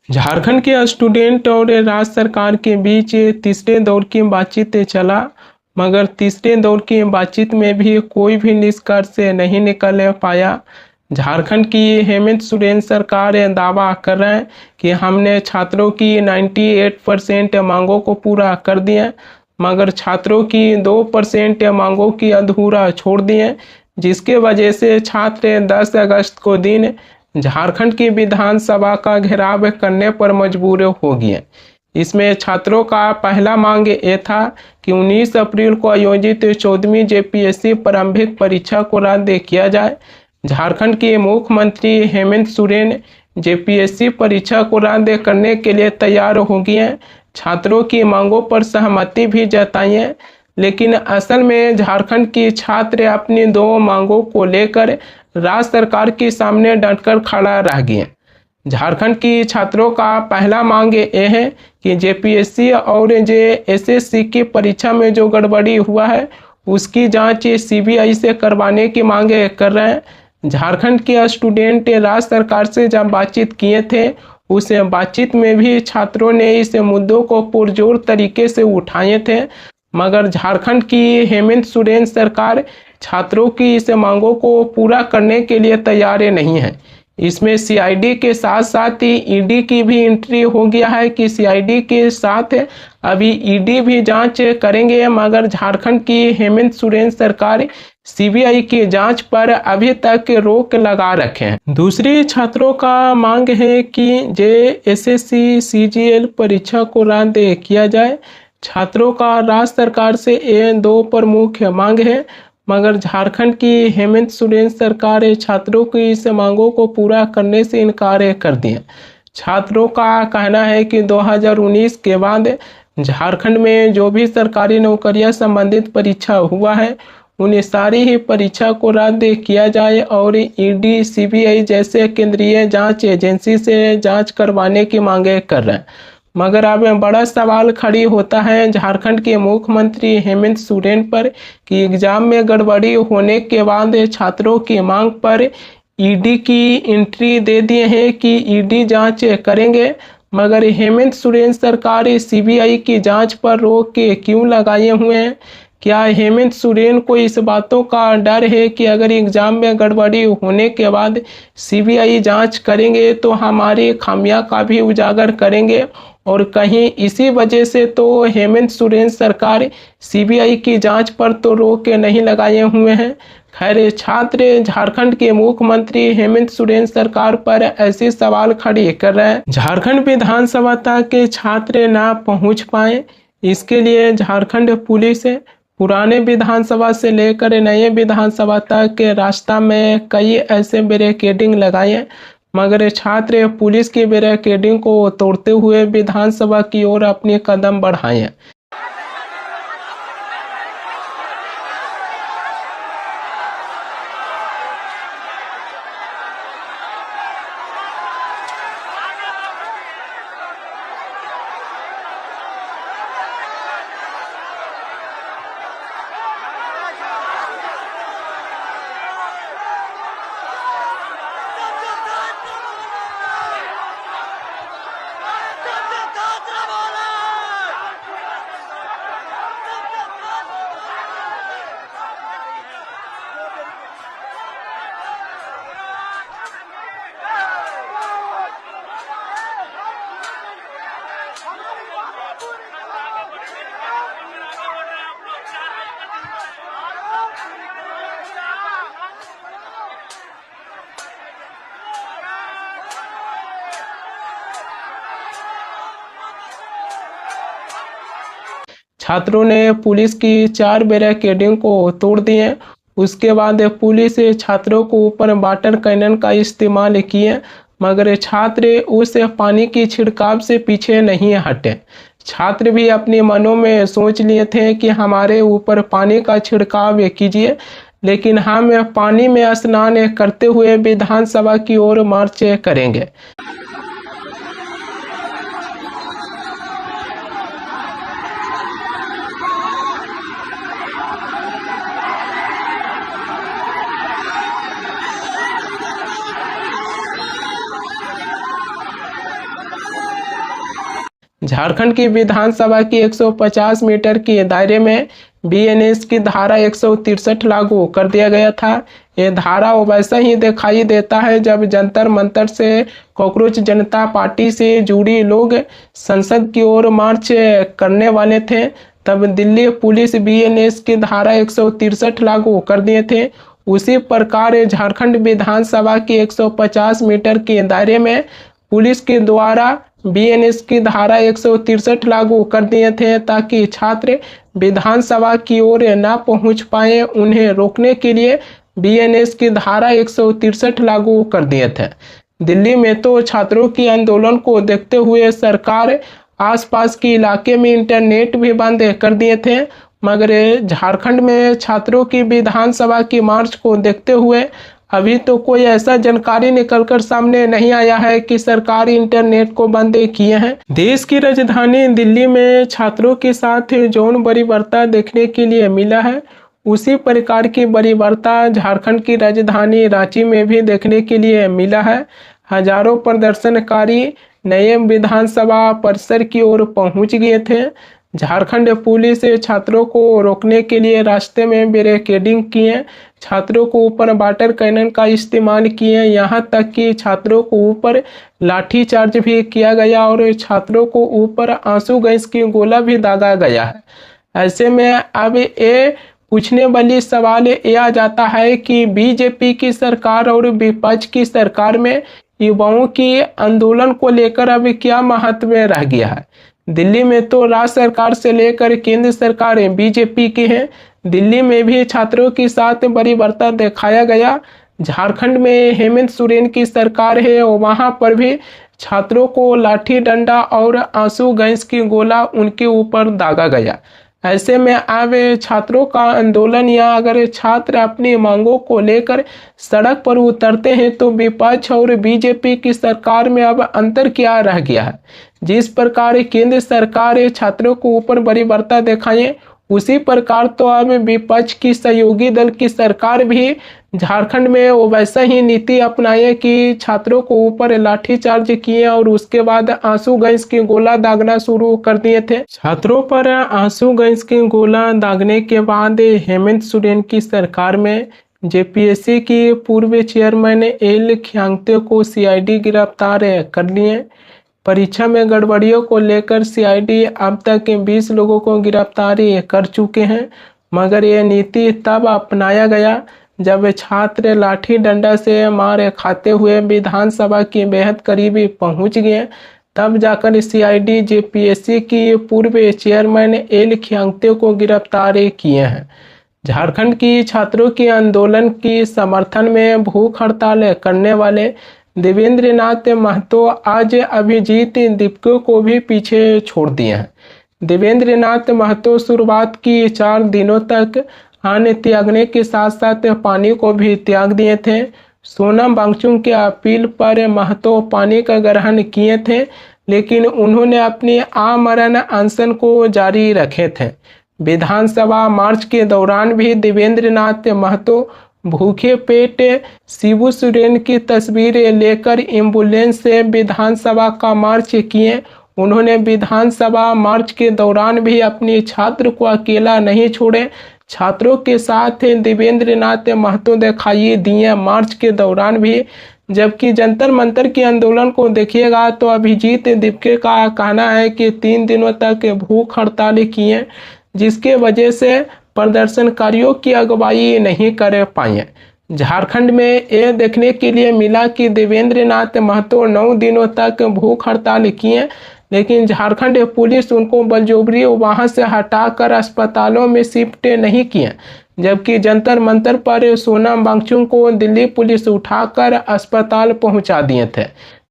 झारखंड के स्टूडेंट और राज्य सरकार के बीच तीसरे दौर की बातचीत चला, मगर तीसरे दौर की बातचीत में भी कोई भी निष्कर्ष नहीं निकल पाया। झारखंड की हेमंत सोरेन सरकार दावा कर रहे हैं कि हमने छात्रों की 98% मांगों को पूरा कर दिया, मगर छात्रों की 2% मांगों की अधूरा छोड़ दिए, जिसके वजह से छात्र 10 अगस्त को दिन झारखंड की विधानसभा का घेराव करने पर मजबूर हो गए। इसमें छात्रों का पहला मांग ये था कि 19 अप्रैल को आयोजित 14वीं जेपीएससी प्रारंभिक परीक्षा को रद्द किया जाए। झारखंड के मुख्यमंत्री हेमंत सोरेन जेपीएससी परीक्षा को रद्द करने के लिए तैयार हो गए हैं। छात्रों की मांगों पर सहमति भी जताई है, लेकिन असल में झारखंड की छात्र अपनी दो मांगों को लेकर राज्य सरकार के सामने डटकर खड़ा रह गए। झारखंड की छात्रों का पहला मांग ये है कि जेपीएससी और जेएसएससी की परीक्षा में जो गड़बड़ी हुआ है उसकी जांच सीबीआई से करवाने की मांग कर रहे हैं। झारखंड के स्टूडेंट राज्य सरकार से जब बातचीत किए थे, उस बातचीत में भी छात्रों ने इस मुद्दों को पुरजोर तरीके से उठाए थे, मगर झारखंड की हेमंत सोरेन सरकार छात्रों की इस मांगों को पूरा करने के लिए तैयार नहीं है। इसमें सीआईडी के साथ साथ ही ईडी की भी एंट्री हो गया है कि सीआईडी के साथ अभी ईडी भी जांच करेंगे, मगर झारखंड की हेमंत सोरेन सरकार सीबीआई की जांच पर अभी तक रोक लगा रखे हैं। दूसरी छात्रों का मांग है कि जेएसएससी सीजीएल परीक्षा को रद्द किया जाए। छात्रों का राज्य सरकार से ये दो प्रमुख मांग है, मगर झारखंड की हेमंत सोरेन सरकार छात्रों की इस मांगों को पूरा करने से इनकार कर दिया। छात्रों का कहना है कि 2019 के बाद झारखंड में जो भी सरकारी नौकरियां संबंधित परीक्षा हुआ है, उन्हें सारी ही परीक्षा को रद्द किया जाए और ईडी सीबीआई जैसे केंद्रीय जांच एजेंसी से जांच करवाने की मांगे कर रहे हैं। मगर अब बड़ा सवाल खड़ी होता है झारखंड के मुख्यमंत्री हेमंत सोरेन पर कि एग्जाम में गड़बड़ी होने के बाद छात्रों की मांग पर ईडी की एंट्री दे दिए हैं कि ईडी जांच करेंगे, मगर हेमंत सोरेन सरकार सीबीआई की जांच पर रोक के क्यों लगाए हुए हैं? क्या हेमंत सोरेन को इस बातों का डर है कि अगर एग्जाम में गड़बड़ी होने के बाद सीबीआई जांच करेंगे तो हमारी खामियां का भी उजागर करेंगे, और कहीं इसी वजह से तो हेमंत सोरेन सरकार सीबीआई की जांच पर तो रोक नहीं लगाए हुए हैं। खैर, छात्र झारखंड के मुख्यमंत्री हेमंत सोरेन सरकार पर ऐसे सवाल खड़े कर रहे हैं। झारखंड विधानसभा तक के छात्र ना पहुंच पाए, इसके लिए झारखंड पुलिस पुराने विधानसभा से लेकर नए विधानसभा तक के रास्ता में कई ऐसे बैरिकेडिंग लगाए, मगर छात्र पुलिस की बैरिकेडिंग को तोड़ते हुए विधानसभा की ओर अपने कदम बढ़ाए। छात्रों ने पुलिस की 4 बैरिकेडिंग को तोड़ दिए। उसके बाद पुलिस छात्रों को ऊपर वाटर कैनन का इस्तेमाल किए, मगर छात्र उस पानी की छिड़काव से पीछे नहीं हटे। छात्र भी अपने मनों में सोच लिए थे कि हमारे ऊपर पानी का छिड़काव कीजिए, लेकिन हम पानी में स्नान करते हुए विधानसभा की ओर मार्च करेंगे। झारखंड की विधानसभा की 150 मीटर के दायरे में बीएनएस की धारा 163 लागू कर दिया गया था। ये धारा वैसा ही दिखाई देता है जब जंतर मंतर से कॉकरोच जनता पार्टी से जुड़ी लोग संसद की ओर मार्च करने वाले थे, तब दिल्ली पुलिस बीएनएस की धारा 163 लागू कर दिए थे। उसी प्रकार झारखंड विधानसभा की 150 मीटर के दायरे में पुलिस के द्वारा बीएनएस की धारा 163 लागू कर दिए थे ताकि छात्र विधानसभा की ओर न पहुंच पाए। उन्हें रोकने के लिए बीएनएस की धारा 163 लागू कर दिए थे। दिल्ली में तो छात्रों की आंदोलन को देखते हुए सरकार आसपास के इलाके में इंटरनेट भी बंद कर दिए थे, मगर झारखंड में छात्रों की विधानसभा की मार्च को देखते हुए अभी तो कोई ऐसा जानकारी निकलकर सामने नहीं आया है कि सरकार इंटरनेट को बंद किए हैं। देश की राजधानी दिल्ली में छात्रों के साथ जौन बड़ी वार्ता देखने के लिए मिला है, उसी प्रकार की बड़ी वार्ता झारखंड की राजधानी रांची में भी देखने के लिए मिला है। हजारों प्रदर्शनकारी नए विधानसभा परिसर की ओर पहुंच गए थे। झारखंड पुलिस छात्रों को रोकने के लिए रास्ते में बैरिकेडिंग किए, छात्रों को ऊपर वाटर कैनन का इस्तेमाल किए, यहाँ तक कि छात्रों को ऊपर लाठी चार्ज भी किया गया और छात्रों को ऊपर आंसू गैस की गोला भी दागा गया है। ऐसे में अब ये पूछने वाली सवाल ये आ जाता है कि बीजेपी की सरकार और विपक्ष की सरकार में युवाओं की आंदोलन को लेकर अभी क्या महत्व रह गया है। दिल्ली में तो राज्य सरकार से लेकर केंद्र सरकार बीजेपी की है। दिल्ली में भी छात्रों के साथ बड़ी वार्ता दिखाया गया। झारखंड में हेमंत सोरेन की सरकार है और वहां पर भी छात्रों को लाठी डंडा और आंसू गैस की गोला उनके ऊपर दागा गया। ऐसे में अब छात्रों का आंदोलन या अगर छात्र अपनी मांगों को लेकर सड़क पर उतरते हैं तो विपक्ष और बीजेपी की सरकार में अब अंतर क्या रह गया है। जिस प्रकार केंद्र सरकार छात्रों को ऊपर बड़ी वार्ता दिखाए, उसी प्रकार तो अब विपक्ष की सहयोगी दल की सरकार भी झारखंड में वो वैसा ही नीति अपनाए कि छात्रों को ऊपर लाठीचार्ज किए और उसके बाद आंसू गैस की गोला दागना शुरू कर दिए थे। छात्रों पर आंसू गैस की गोला दागने के बाद हेमंत सोरेन की सरकार में जेपीएससी की पूर्व चेयरमैन एल ख्यांगते को सीआईडी गिरफ्तार कर लिए। परीक्षा में गड़बड़ियों को लेकर सीआईडी अब तक 20 लोगों को गिरफ्तार कर चुके हैं, मगर यह नीति तब अपनाया गया जब छात्र लाठी डंडा से मार खाते हुए विधानसभा के बेहद करीबी पहुंच गए। तब जाकर सीआईडी जेपीएससी की पूर्व चेयरमैन एल ख्यांगते को गिरफ्तार किए हैं। झारखंड की छात्रों के आंदोलन की समर्थन में भूख हड़ताल करने वाले देवेंद्र नाथ महतो आज अभिजीत दीपको को भी पीछे छोड़ दिए हैं। देवेंद्र नाथ महतो शुरुआत की 4 दिनों तक अन्न त्यागने के साथ साथ पानी को भी त्याग दिए थे। सोनम वांगचुक के अपील पर महतो पानी का ग्रहण किए थे, लेकिन उन्होंने अपनी आमरण अनशन को जारी रखे थे। विधानसभा मार्च के दौरान भी देवेंद्र नाथ महतो भूखे पेट शिबू सोरेन की तस्वीरें लेकर एम्बुलेंस से विधानसभा का मार्च किए। उन्होंने विधानसभा मार्च के दौरान भी अपनी छात्र को अकेला नहीं छोड़े, छात्रों के साथ देवेंद्र नाथ महतो दिखाई दिए मार्च के दौरान भी। जबकि जंतर मंतर के आंदोलन को देखिएगा तो अभिजीत दीपके का कहना है कि 3 दिनों तक भूख हड़ताल किए, जिसके वजह से प्रदर्शनकारियों की अगुवाई नहीं कर पाए। झारखंड में यह देखने के लिए मिला कि देवेंद्र नाथ महतो 9 दिनों तक भूख हड़ताल किए, लेकिन झारखंड पुलिस उनको बलजबरी वहां से हटाकर अस्पतालों में शिफ्ट नहीं किए। जबकि जंतर मंतर पर सोनम वांगचुक को दिल्ली पुलिस उठाकर अस्पताल पहुंचा दिए थे।